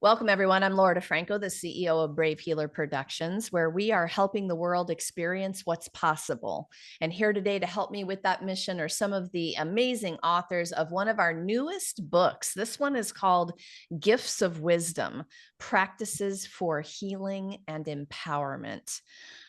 Welcome, everyone. I'm Laura DeFranco, the CEO of Brave Healer Productions, where we are helping the world experience what's possible. And here today to help me with that mission are some of the amazing authors of one of our newest books. This one is called Gifts of Wisdom: Practices for Healing and Empowerment.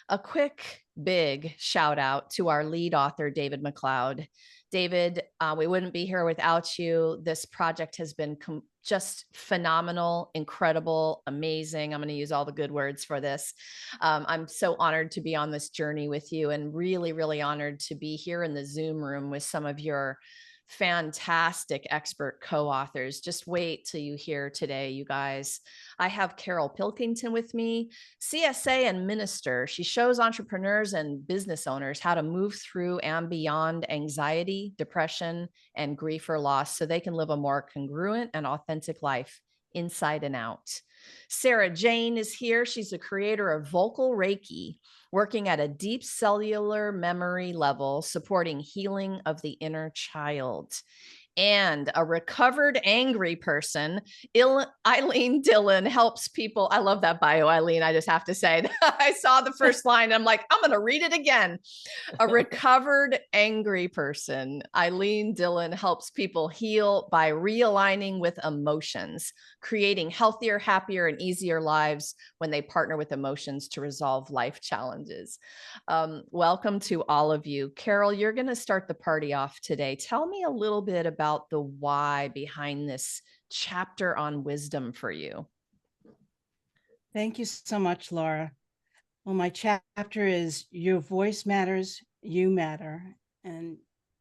A quick, big shout out to our lead author, David McLeod. David, we wouldn't be here without you. This project has been just phenomenal, incredible, amazing. I'm going to use all the good words for this. I'm so honored to be on this journey with you, and really, really honored to be here in the Zoom room with some of your fantastic expert co-authors. Just wait till you hear today, you guys. I have Carol Pilkington with me, CSA and minister. She shows entrepreneurs and business owners how to move through and beyond anxiety, depression, and grief or loss so they can live a more congruent and authentic life inside and out. Sarah Jane is here. She's the creator of Vocal Reiki, working at a deep cellular memory level, supporting healing of the inner child. And a recovered angry person, Eileen Dillon, helps people. I love that bio, Eileen. I just have to say, I saw the first line. I'm like, I'm going to read it again. A recovered angry person, Eileen Dillon, helps people heal by realigning with emotions, creating healthier, happier, and easier lives when they partner with emotions to resolve life challenges. Welcome to all of you. Carol, you're going to start the party off today. Tell me a little bit about the why behind this chapter on wisdom for you. Thank you so much, Laura. Well, my chapter is Your Voice Matters, You Matter, and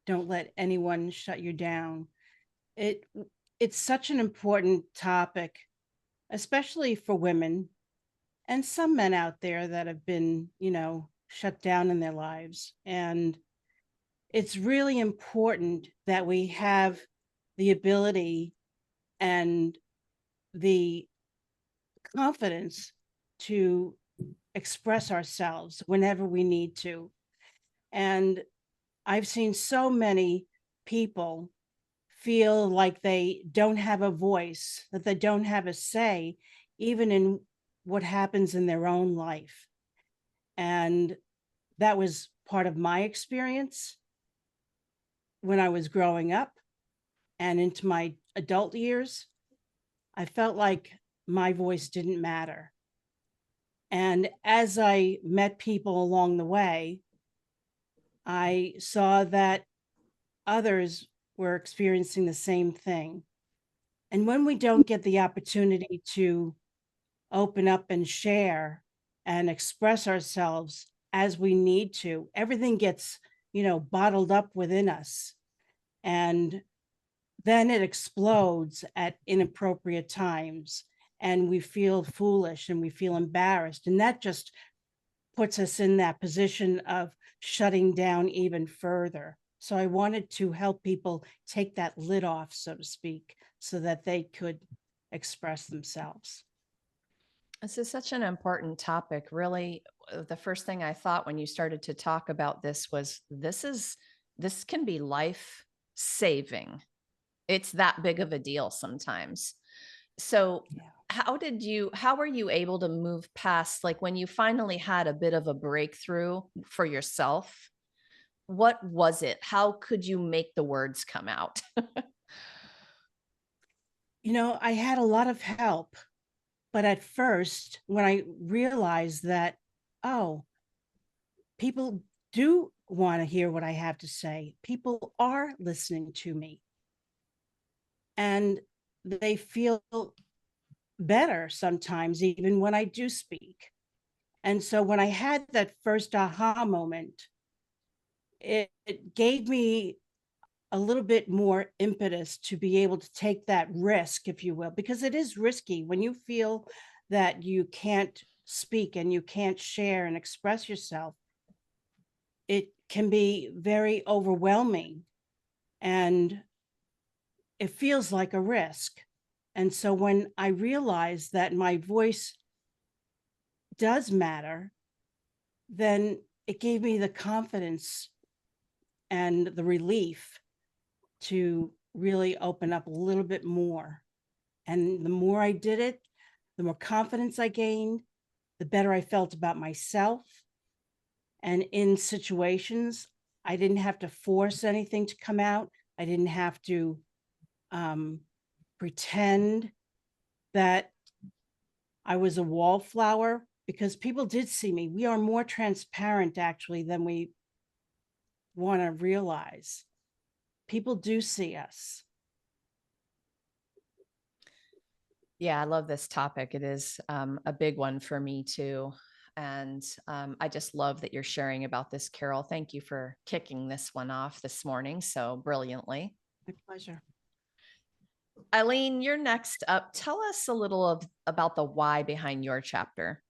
don't let anyone shut you down. It's such an important topic, especially for women and some men out there that have been, shut down in their lives. And it's really important that we have the ability and the confidence to express ourselves whenever we need to. And I've seen so many people feel like they don't have a voice, that they don't have a say, even in what happens in their own life. And that was part of my experience when I was growing up and into my adult years. I felt like my voice didn't matter. And as I met people along the way, I saw that others were experiencing the same thing. And when we don't get the opportunity to open up and share and express ourselves as we need to, everything gets, bottled up within us. And then it explodes at inappropriate times. And we feel foolish and we feel embarrassed. And that just puts us in that position of shutting down even further. So I wanted to help people take that lid off, so to speak, so that they could express themselves. This is such an important topic. Really, the first thing I thought when you started to talk about this was this can be life saving. It's that big of a deal sometimes. So Yeah. how were you able to move past, like when you finally had a bit of a breakthrough for yourself? What was it? How could you make the words come out? I had a lot of help, but at first, when I realized that, oh, people do want to hear what I have to say, people are listening to me, and they feel better sometimes, even when I do speak. And so when I had that first aha moment, it gave me a little bit more impetus to be able to take that risk, if you will, because it is risky when you feel that you can't speak and you can't share and express yourself. It can be very overwhelming and it feels like a risk. And so when I realized that my voice does matter, then it gave me the confidence and the relief to really open up a little bit more. And the more I did it, the more confidence I gained, the better I felt about myself. And in situations, I didn't have to force anything to come out. I didn't have to pretend that I was a wallflower, because people did see me. We are more transparent, actually, than we want to realize. People do see us. Yeah, I love this topic. It is a big one for me too. And I just love that you're sharing about this, Carol. Thank you for kicking this one off this morning so brilliantly. My pleasure. Eileen, you're next up. Tell us a little about the why behind your chapter.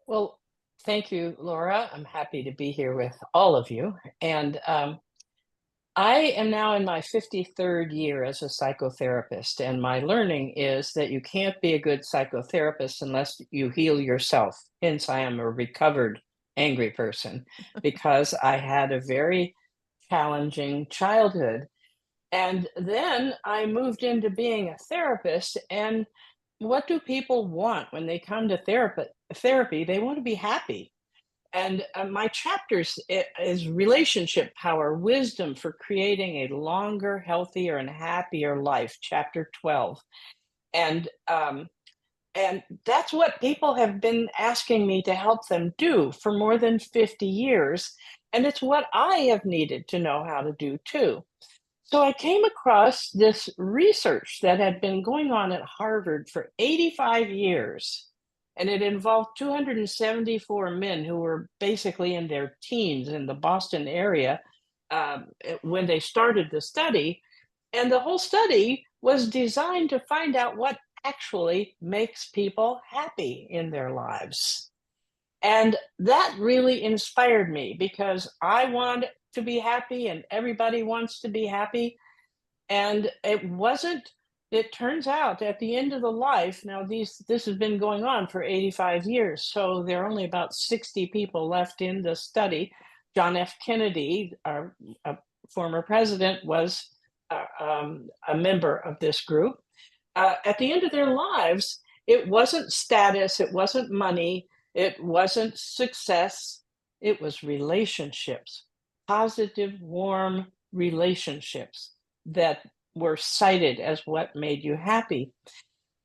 Well, thank you, Laura. I'm happy to be here with all of you. And I am now in my 53rd year as a psychotherapist, and my learning is that you can't be a good psychotherapist unless you heal yourself. Hence, I am a recovered angry person because I had a very challenging childhood. And then I moved into being a therapist. And what do people want when they come to therapy? They want to be happy. And my chapters is relationship power, wisdom for creating a longer, healthier, and happier life. Chapter 12, and that's what people have been asking me to help them do for more than 50 years, and it's what I have needed to know how to do too. So I came across this research that had been going on at Harvard for 85 years, and it involved 274 men who were basically in their teens in the Boston area when they started the study. And the whole study was designed to find out what actually makes people happy in their lives. And that really inspired me because I want to be happy and everybody wants to be happy. And it turns out at the end of the life, now this has been going on for 85 years, so there are only about 60 people left in the study. John F. Kennedy, our former president, was a member of this group. At the end of their lives, it wasn't status, it wasn't money, it wasn't success, it was relationships, positive, warm relationships that were cited as what made you happy.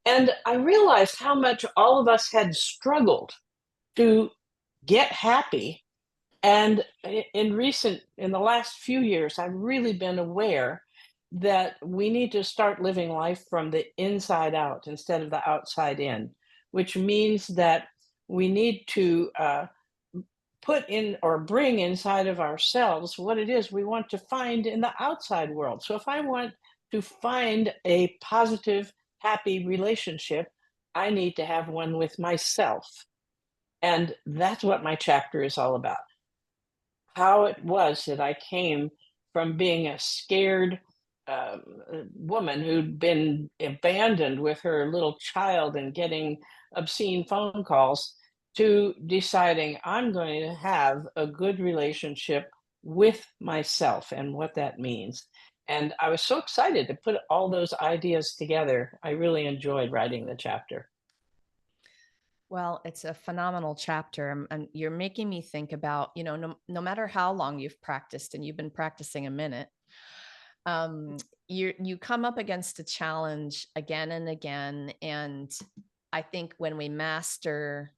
And I realized how much all of us had struggled to get happy. And in the last few years, I've really been aware that we need to start living life from the inside out instead of the outside in, which means that we need to put in or bring inside of ourselves what it is we want to find in the outside world. So if I want to find a positive, happy relationship, I need to have one with myself. And that's what my chapter is all about. How it was that I came from being a scared woman who'd been abandoned with her little child and getting obscene phone calls to deciding I'm going to have a good relationship with myself and what that means. And I was so excited to put all those ideas together. I really enjoyed writing the chapter. Well, it's a phenomenal chapter. And you're making me think about, no matter how long you've practiced, and you've been practicing a minute, you come up against a challenge again and again. And I think when we master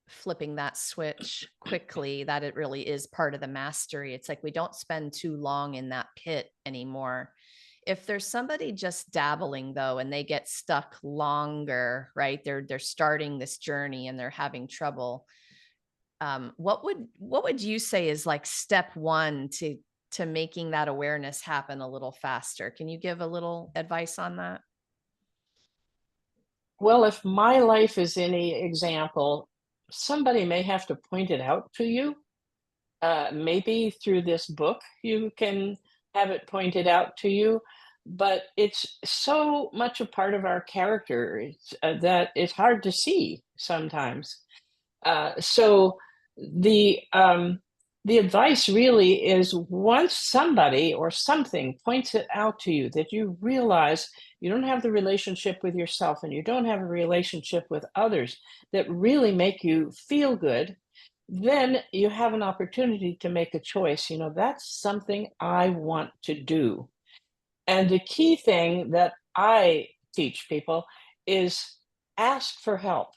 flipping that switch quickly, that it really is part of the mastery. It's like we don't spend too long in that pit anymore. If there's somebody just dabbling though, and they get stuck longer, right? They're starting this journey and they're having trouble. What would you say is like step one to making that awareness happen a little faster? Can you give a little advice on that? Well, if my life is any example, somebody may have to point it out to you. Maybe through this book, you can have it pointed out to you. But it's so much a part of our character that it's hard to see sometimes. So the the advice really is once somebody or something points it out to you that you realize you don't have the relationship with yourself and you don't have a relationship with others that really make you feel good, then you have an opportunity to make a choice. That's something I want to do. And the key thing that I teach people is ask for help.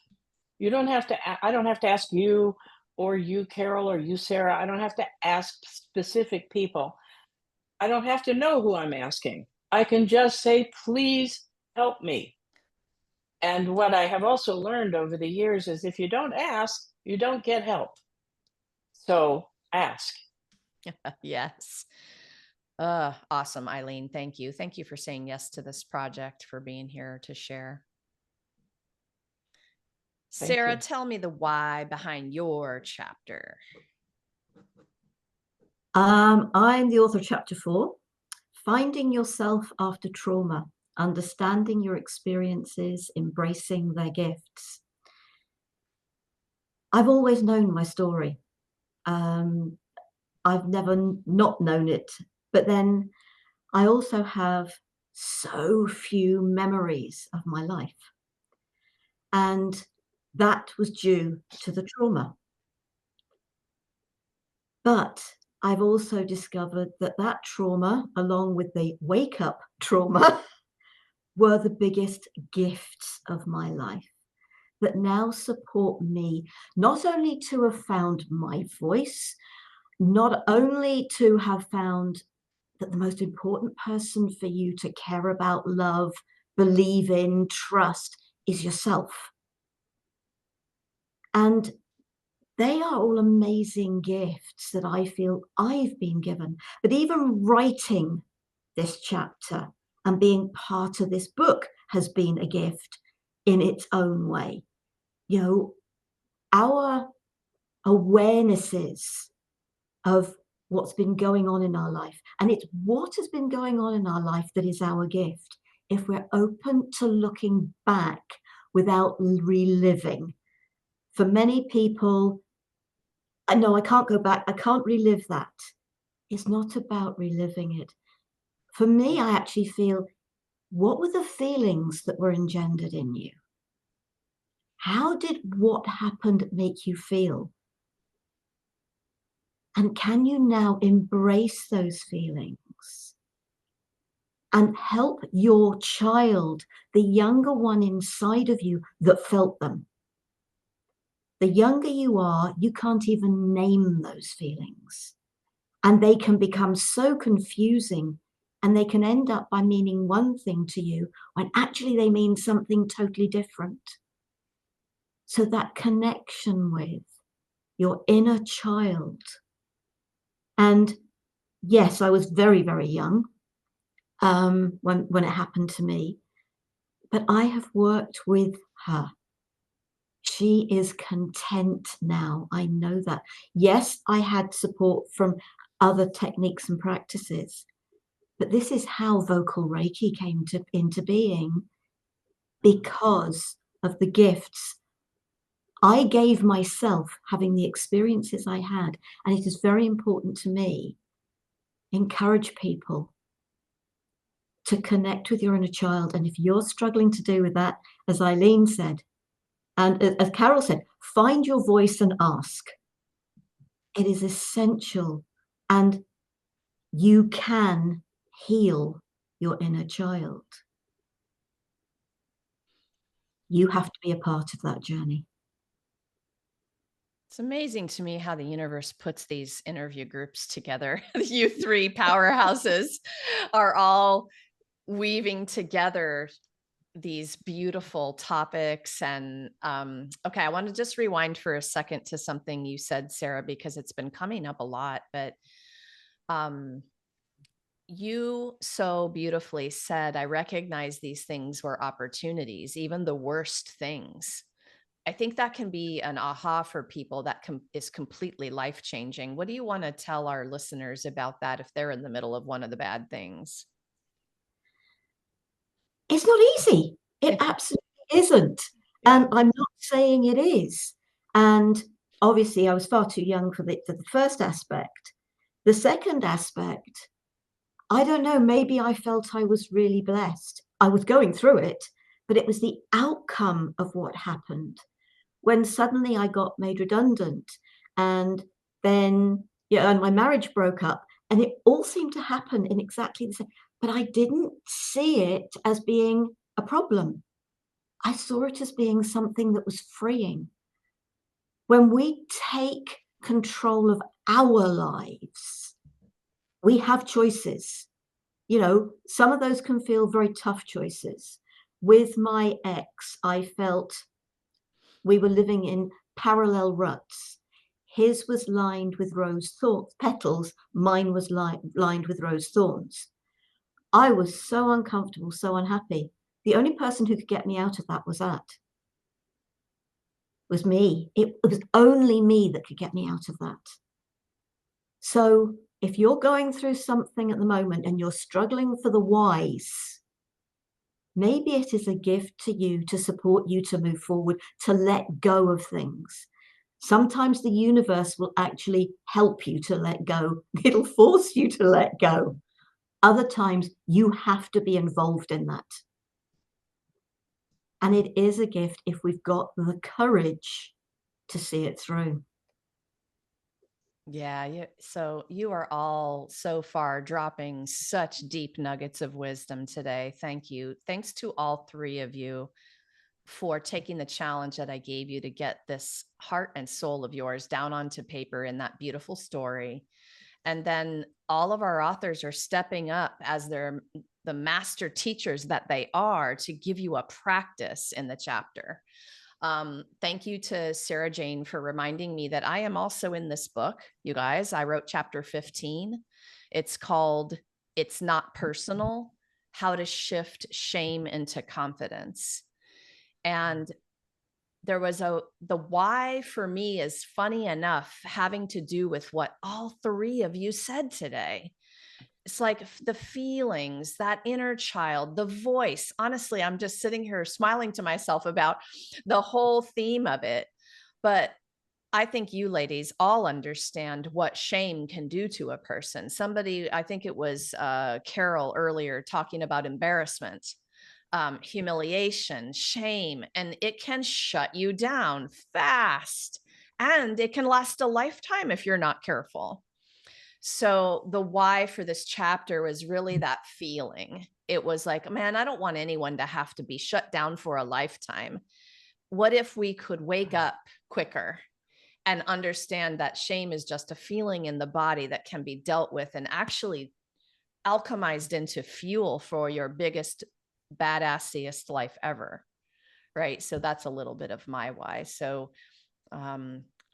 You don't have to, I don't have to ask you or you, Carol, or you, Sarah. I don't have to ask specific people. I don't have to know who I'm asking. I can just say, please help me. And what I have also learned over the years is if you don't ask, you don't get help. So ask. Yes. Awesome, Eileen. Thank you. Thank you for saying yes to this project, for being here to share. Thank Sarah, you. tell me the why behind your chapter. I'm the author of Chapter 4, Finding Yourself After Trauma, Understanding Your Experiences, Embracing Their Gifts. I've always known my story. I've never not known it, but then I also have so few memories of my life. And that was due to the trauma. But I've also discovered that that trauma, along with the wake-up trauma, were the biggest gifts of my life that now support me, not only to have found my voice, not only to have found that the most important person for you to care about, love, believe in, trust is yourself. And they are all amazing gifts that I feel I've been given. But even writing this chapter and being part of this book has been a gift in its own way. Our awarenesses of what's been going on in our life, and it's what has been going on in our life that is our gift. If we're open to looking back without reliving. For many people, I know I can't go back, I can't relive that. It's not about reliving it. For me, I actually feel, what were the feelings that were engendered in you? How did what happened make you feel? And can you now embrace those feelings and help your child, the younger one inside of you that felt them? The younger you are, you can't even name those feelings. And they can become so confusing, and they can end up by meaning one thing to you when actually they mean something totally different. So that connection with your inner child. And yes, I was very, very young when it happened to me, but I have worked with her. She is content now. I know that. Yes, I had support from other techniques and practices, but this is how vocal Reiki came into being, because of the gifts I gave myself, having the experiences I had. And it is very important to me, encourage people to connect with your inner child. And if you're struggling to do with that, as Eileen said, and as Carol said, find your voice and ask. It is essential, and you can heal your inner child. You have to be a part of that journey. It's amazing to me how the universe puts these interview groups together. You three powerhouses are all weaving together these beautiful topics. And okay, I want to just rewind for a second to something you said, Sarah, because it's been coming up a lot. But you so beautifully said, I recognize these things were opportunities, even the worst things. I think that can be an aha for people that is completely life-changing. What do you want to tell our listeners about that if they're in the middle of one of the bad things? It's not easy. It absolutely isn't. And I'm not saying it is. And obviously I was far too young for the first aspect. The second aspect, I don't know, maybe I felt I was really blessed. I was going through it, but it was the outcome of what happened. When suddenly I got made redundant, and then, yeah, and my marriage broke up, and it all seemed to happen in exactly the same, but I didn't see it as being a problem. I saw it as being something that was freeing. When we take control of our lives, we have choices. You know, some of those can feel very tough choices. With my ex, I felt we were living in parallel ruts. His was lined with rose petals, mine was lined with rose thorns. I was so uncomfortable, so unhappy. The only person who could get me out of that was me. It was only me that could get me out of that. So if you're going through something at the moment and you're struggling for the whys, maybe it is a gift to you to support you to move forward, to let go of things. Sometimes the universe will actually help you to let go. It'll force you to let go. Other times you have to be involved in that. And it is a gift if we've got the courage to see it through. Yeah, so you are all so far dropping such deep nuggets of wisdom today. Thank you. Thanks to all three of you for taking the challenge that I gave you to get this heart and soul of yours down onto paper in that beautiful story. And then all of our authors are stepping up as they're the master teachers that they are to give you a practice in the chapter. Thank you to Sarah Jane for reminding me that I am also in this book, you guys. I wrote chapter 15. It's called It's Not Personal: How to Shift Shame into Confidence. And there was the why for me is funny enough, having to do with what all three of you said today. It's like the feelings, that inner child, the voice. Honestly, I'm just sitting here smiling to myself about the whole theme of it. But I think you ladies all understand what shame can do to a person. Somebody, I think it was Carol earlier, talking about embarrassment, humiliation, shame, and it can shut you down fast. And it can last a lifetime if you're not careful. So the why for this chapter was really that feeling. It was like, man, I don't want anyone to have to be shut down for a lifetime. What if we could wake up quicker and understand that shame is just a feeling in the body that can be dealt with and actually alchemized into fuel for your biggest, badassiest life ever. Right. So that's a little bit of my why. So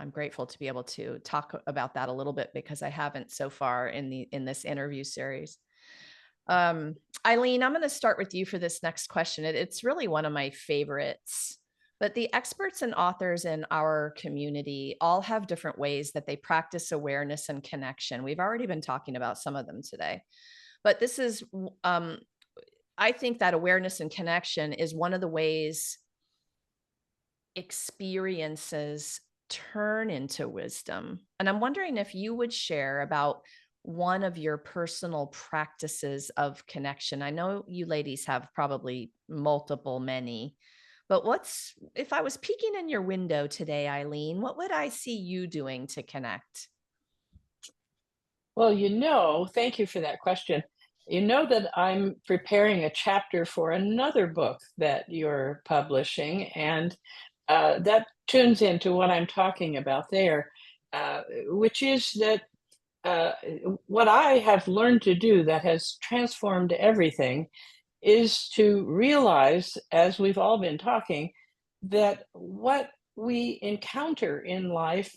I'm grateful to be able to talk about that a little bit because I haven't so far in this interview series. Eileen, I'm going to start with you for this next question. It's really one of my favorites, but the experts and authors in our community all have different ways that they practice awareness and connection. We've already been talking about some of them today, but this is, I think that awareness and connection is one of the ways experiences turn into wisdom. And I'm wondering if you would share about one of your personal practices of connection. I know you ladies have probably many, but if I was peeking in your window today, Eileen, what would I see you doing to connect? Well, thank you for that question. You know that I'm preparing a chapter for another book that you're publishing, and that tunes into what I'm talking about there, which is that what I have learned to do that has transformed everything is to realize, as we've all been talking, that what we encounter in life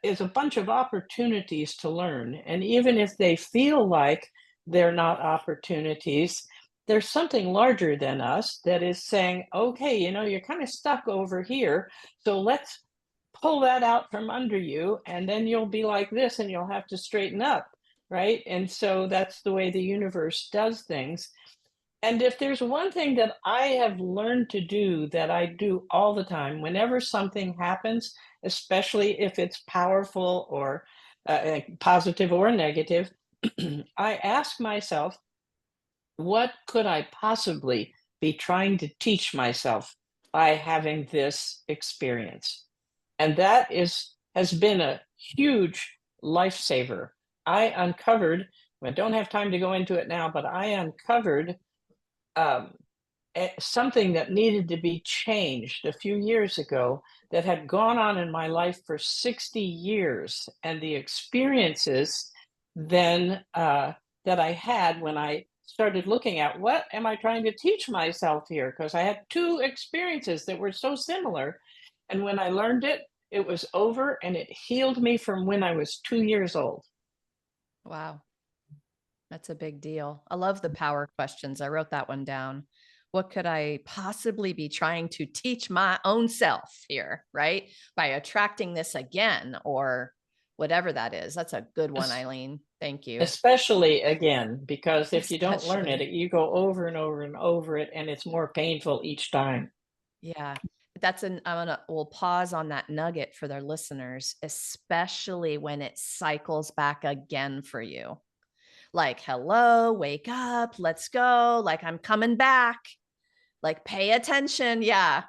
is a bunch of opportunities to learn. And even if they feel like they're not opportunities, there's something larger than us that is saying, okay, you're kind of stuck over here. So let's pull that out from under you, and then you'll be like this and you'll have to straighten up. Right. And so that's the way the universe does things. And if there's one thing that I have learned to do that I do all the time, whenever something happens, especially if it's powerful or positive or negative, I ask myself, what could I possibly be trying to teach myself by having this experience? And that has been a huge lifesaver. I don't have time to go into it now, but I uncovered um, something that needed to be changed a few years ago that had gone on in my life for 60 years. And the experiences then that I had when I started looking at what am I trying to teach myself here? Because I had two experiences that were so similar. And when I learned it, it was over and it healed me from when I was 2 years old. Wow. That's a big deal. I love the power questions. I wrote that one down. What could I possibly be trying to teach my own self here, right? By attracting this again or whatever that is. That's a good one, Eileen. Thank you. Especially again, because if you don't learn it, Especially. you go over and over and over it, and it's more painful each time. Yeah. We'll pause on that nugget for their listeners, especially when it cycles back again for you. Like, hello, wake up, let's go. Like, I'm coming back. Like, pay attention. Yeah.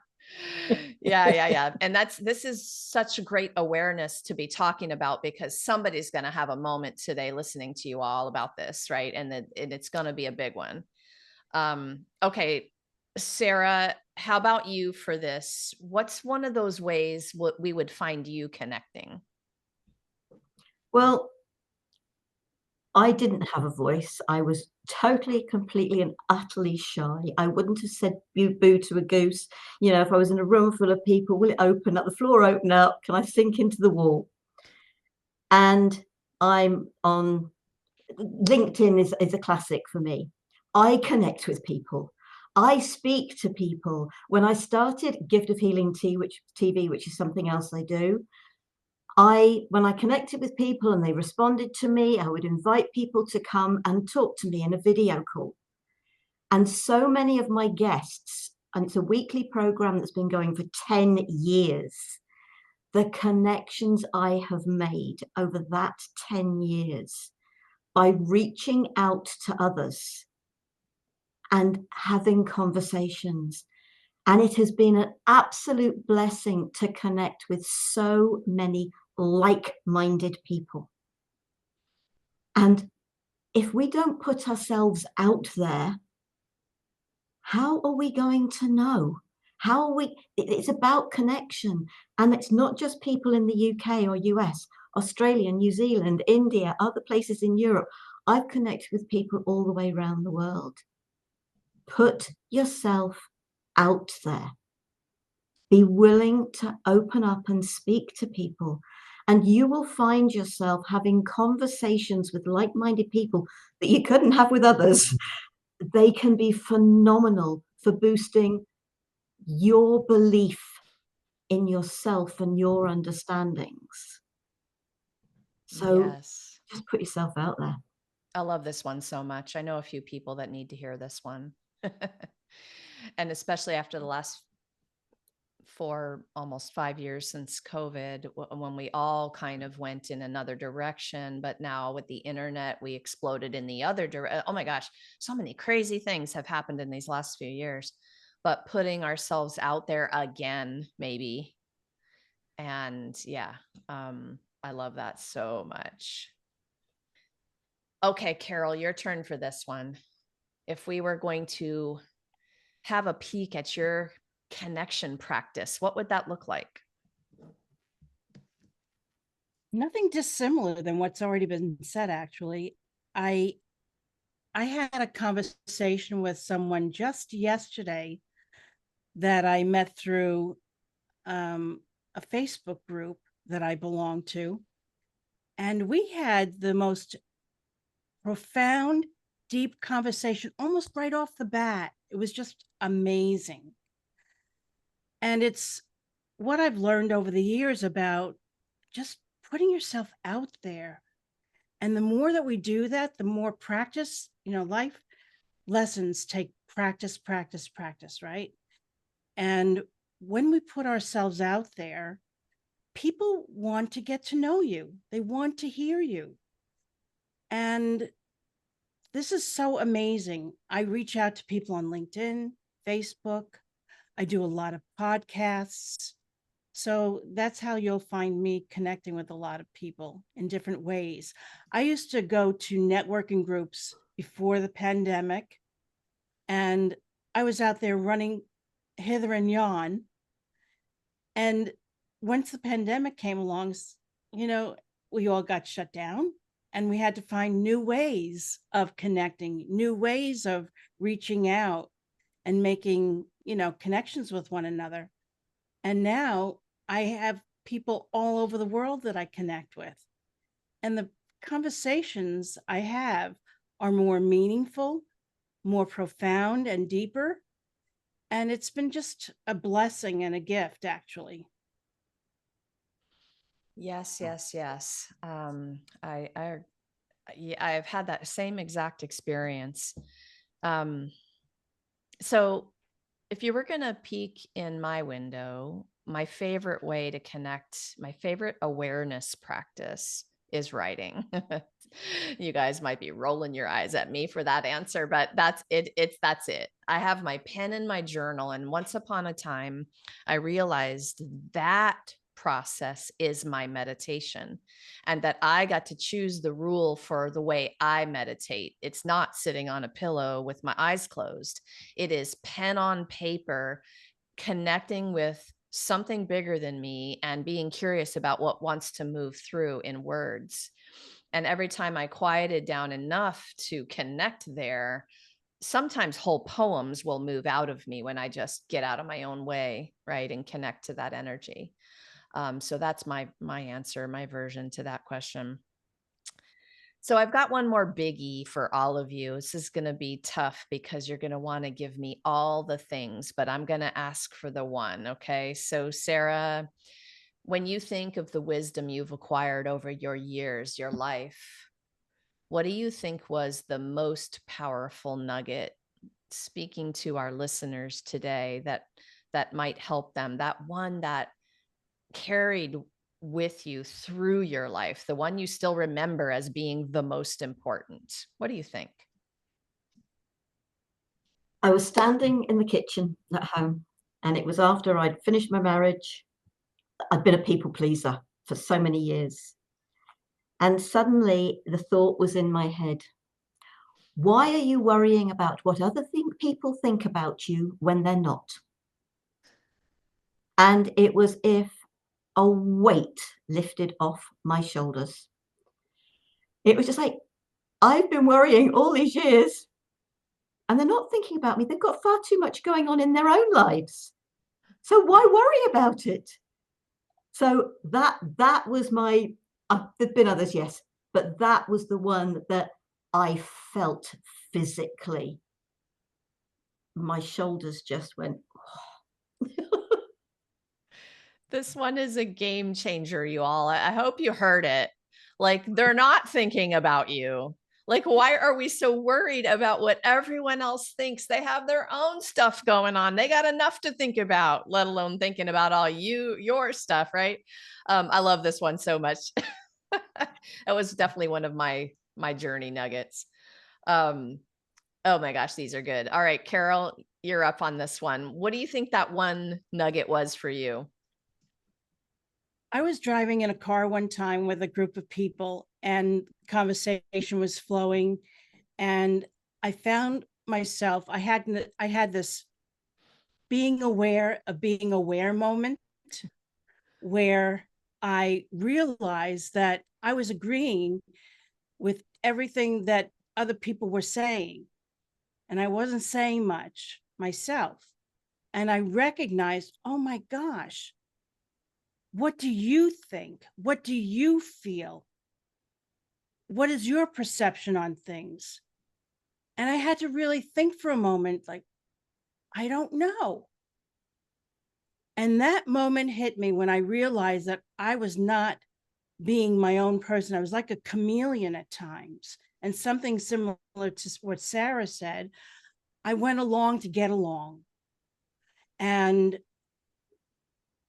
Yeah. And this is such a great awareness to be talking about, because somebody's going to have a moment today listening to you all about this, right? And it's going to be a big one. Okay, Sarah, how about you for this? What's one of those ways what we would find you connecting? Well, I didn't have a voice. I was totally, completely, and utterly shy. I wouldn't have said boo to a goose. You know, if I was in a room full of people, will it open up? The floor open up? Can I sink into the wall? And I'm on LinkedIn is a classic for me. I connect with people. I speak to people. When I started Gift of Healing TV, which is something else I do, when I connected with people and they responded to me, I would invite people to come and talk to me in a video call. And so many of my guests, and it's a weekly program that's been going for 10 years, the connections I have made over that 10 years by reaching out to others and having conversations. And it has been an absolute blessing to connect with so many like-minded people. And if we don't put ourselves out there, how are we going to know? How are we? It's about connection. And it's not just people in the UK or US, Australia, New Zealand, India, other places in Europe. I've connected with people all the way around the world. Put yourself out there. Be willing to open up and speak to people. And you will find yourself having conversations with like-minded people that you couldn't have with others. They can be phenomenal for boosting your belief in yourself and your understandings. So Yes. just put yourself out there. I love this one so much. I know a few people that need to hear this one. And especially after the last almost 5 years since COVID, when we all kind of went in another direction, but now with the internet, we exploded in the other direction. Oh my gosh, so many crazy things have happened in these last few years, but putting ourselves out there again, maybe. And yeah, I love that so much. Okay, Carol, your turn for this one. If we were going to have a peek at your connection practice, what would that look like? Nothing dissimilar than what's already been said, actually. I had a conversation with someone just yesterday that I met through a Facebook group that I belong to. And we had the most profound, deep conversation almost right off the bat. It was just amazing. And it's what I've learned over the years about just putting yourself out there. And the more that we do that, the more practice, life lessons take practice, practice, practice, right? And when we put ourselves out there, people want to get to know you. They want to hear you. And this is so amazing. I reach out to people on LinkedIn, Facebook. I do a lot of podcasts. So that's how you'll find me connecting with a lot of people in different ways. I used to go to networking groups before the pandemic, and I was out there running hither and yon. And once the pandemic came along, we all got shut down, and we had to find new ways of connecting, new ways of reaching out and making, connections with one another. And now I have people all over the world that I connect with. And the conversations I have are more meaningful, more profound and deeper. And it's been just a blessing and a gift, actually. Yes, yes, yes. I've had that same exact experience. So if you were going to peek in my window, my favorite way to connect, my favorite awareness practice is writing. You guys might be rolling your eyes at me for that answer, but that's it. That's it. I have my pen and my journal. And once upon a time, I realized that process is my meditation, and that I got to choose the rule for the way I meditate. It's not sitting on a pillow with my eyes closed. It is pen on paper, connecting with something bigger than me and being curious about what wants to move through in words. And every time I quieted down enough to connect there, sometimes whole poems will move out of me when I just get out of my own way, right, and connect to that energy. So that's my answer, my version to that question. So I've got one more biggie for all of you. This is going to be tough because you're going to want to give me all the things, but I'm going to ask for the one. Okay. So Sarah, when you think of the wisdom you've acquired over your years, your life, what do you think was the most powerful nugget speaking to our listeners today that might help them? That one that carried with you through your life, the one you still remember as being the most important? What do you think? I was standing in the kitchen at home, and it was after I'd finished my marriage. I'd been a people pleaser for so many years. And suddenly the thought was in my head, why are you worrying about what other people think about you when they're not? And it was as if a weight lifted off my shoulders. It was just like, I've been worrying all these years, and they're not thinking about me. They've got far too much going on in their own lives. So why worry about it? So that was my, there've been others, yes, but that was the one that I felt physically. My shoulders just went, This one is a game changer, you all. I hope you heard it. Like, they're not thinking about you. Like, why are we so worried about what everyone else thinks? They have their own stuff going on. They got enough to think about, let alone thinking about all your stuff, right? I love this one so much. That was definitely one of my journey nuggets. Oh my gosh, these are good. All right, Carol, you're up on this one. What do you think that one nugget was for you? I was driving in a car one time with a group of people, and conversation was flowing, and I found myself, I had this being aware moment where I realized that I was agreeing with everything that other people were saying, and I wasn't saying much myself. And I recognized, oh my gosh, what do you think? What do you feel? What is your perception on things? And I had to really think for a moment, like, I don't know. And that moment hit me when I realized that I was not being my own person. I was like a chameleon at times. And something similar to what Sarah said, I went along to get along. And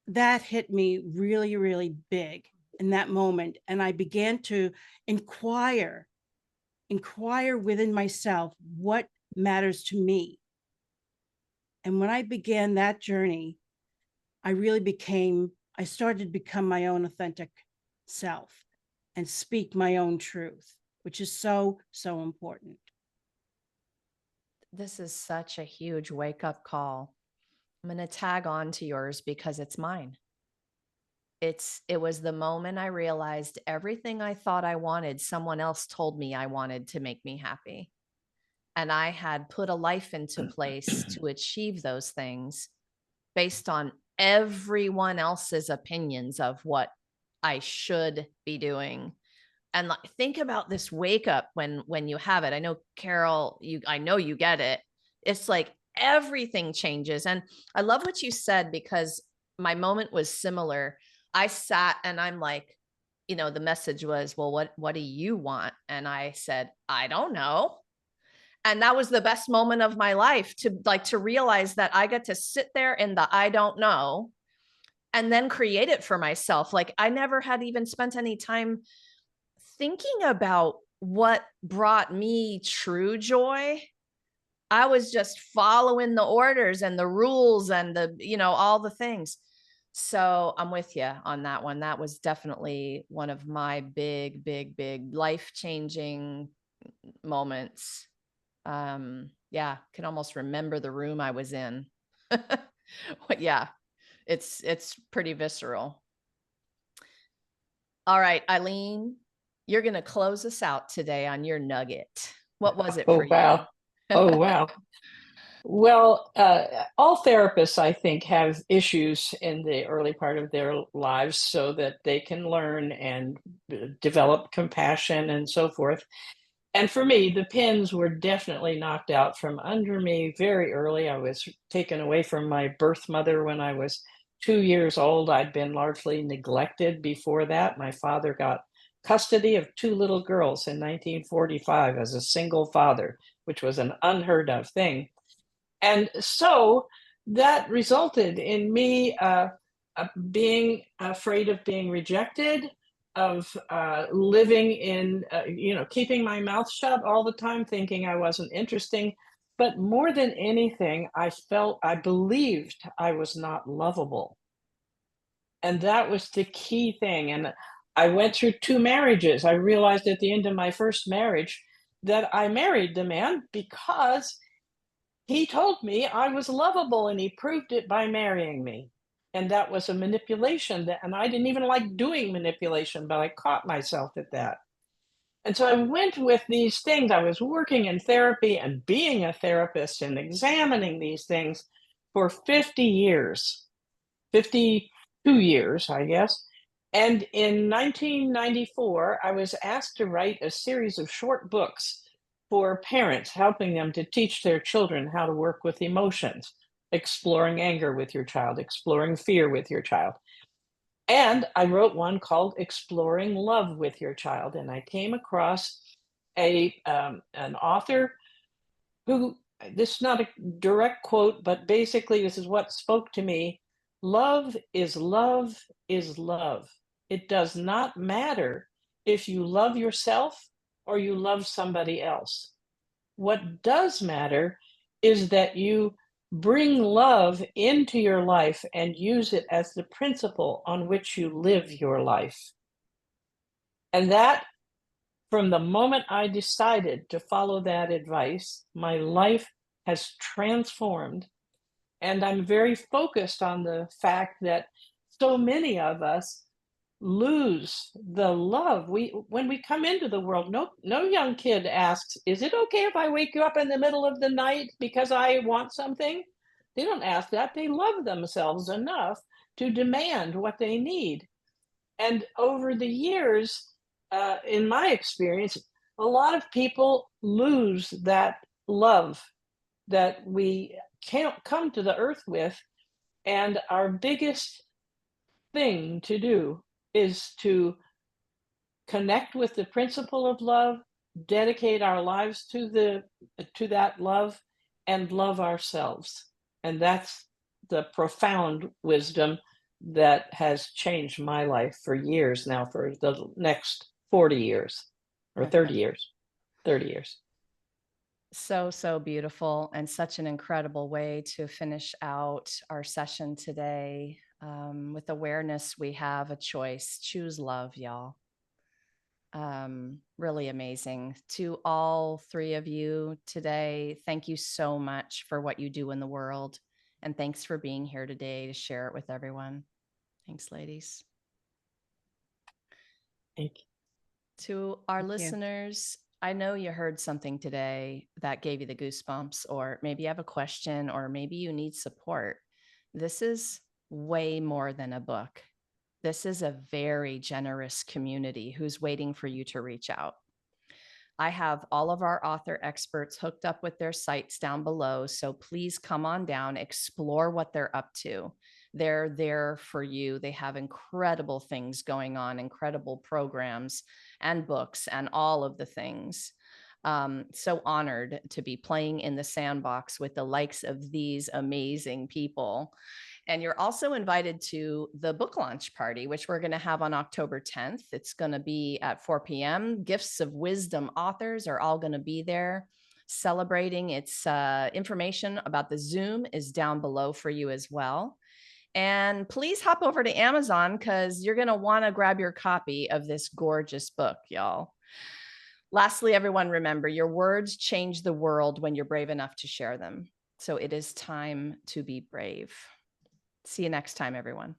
that hit me really, really big in that moment. And I began to inquire within myself what matters to me. And when I began that journey, I started to become my own authentic self and speak my own truth, which is so, so important. This is such a huge wake up call. I'm going to tag on to yours because it's mine. It was the moment I realized everything I thought I wanted, someone else told me I wanted to make me happy. And I had put a life into place to achieve those things based on everyone else's opinions of what I should be doing. And like, think about this wake up when you have it. I know, Carol, I know you get it. It's like everything changes. And I love what you said, because my moment was similar. I sat and I'm like, the message was, well, what do you want? And I said, I don't know. And that was the best moment of my life, to realize that I get to sit there in the I don't know and then create it for myself. Like, I never had even spent any time thinking about what brought me true joy. I was just following the orders and the rules and all the things. So I'm with you on that one. That was definitely one of my big, big, big life-changing moments. Yeah, can almost remember the room I was in. But yeah, it's pretty visceral. All right, Eileen, you're going to close us out today on your nugget. What was it for Oh, wow. you? Oh, wow. Well, all therapists, I think, have issues in the early part of their lives so that they can learn and develop compassion and so forth. And for me, the pins were definitely knocked out from under me very early. I was taken away from my birth mother when I was 2 years old. I'd been largely neglected before that. My father got custody of two little girls in 1945 as a single father, which was an unheard of thing. And so that resulted in me being afraid of being rejected, of living in, keeping my mouth shut all the time, thinking I wasn't interesting. But more than anything, I believed I was not lovable. And that was the key thing. And I went through two marriages. I realized at the end of my first marriage that I married the man because he told me I was lovable, and he proved it by marrying me. And that was a manipulation, and I didn't even like doing manipulation, but I caught myself at that. And so I went with these things. I was working in therapy and being a therapist and examining these things for 50 years, 52 years, I guess. And in 1994, I was asked to write a series of short books for parents, helping them to teach their children how to work with emotions, exploring anger with your child, exploring fear with your child. And I wrote one called Exploring Love with Your Child. And I came across an author who, this is not a direct quote, but basically this is what spoke to me. Love is love is love. It does not matter if you love yourself or you love somebody else. What does matter is that you bring love into your life and use it as the principle on which you live your life. And that, from the moment I decided to follow that advice, my life has transformed. And I'm very focused on the fact that so many of us lose the love. When we come into the world, no young kid asks, is it okay if I wake you up in the middle of the night because I want something? They don't ask that. They love themselves enough to demand what they need. And over the years, in my experience, a lot of people lose that love that we can't come to the earth with. And our biggest thing to do is to connect with the principle of love, dedicate our lives to that love, and love ourselves. And that's the profound wisdom that has changed my life for years now, for the next 40 years or 30 years. 30 years. So, so beautiful, and such an incredible way to finish out our session today. With awareness, we have a choice. Choose love, y'all. Really amazing. To all three of you today, thank you so much for what you do in the world. And thanks for being here today to share it with everyone. Thanks, ladies. Thank you. To our Thank you. listeners, I know you heard something today that gave you the goosebumps, or maybe you have a question, or maybe you need support. This is way more than a book. This is a very generous community who's waiting for you to reach out. I have all of our author experts hooked up with their sites down below. So please come on down, explore what they're up to. They're there for you. They have incredible things going on, incredible programs and books and all of the things. So honored to be playing in the sandbox with the likes of these amazing people. And you're also invited to the book launch party, which we're going to have on October 10th. It's going to be at 4 p.m. Gifts of Wisdom authors are all going to be there celebrating. Its information about the Zoom is down below for you as well. And please hop over to Amazon because you're going to want to grab your copy of this gorgeous book, y'all. Lastly, everyone, remember, your words change the world when you're brave enough to share them. So it is time to be brave. See you next time, everyone.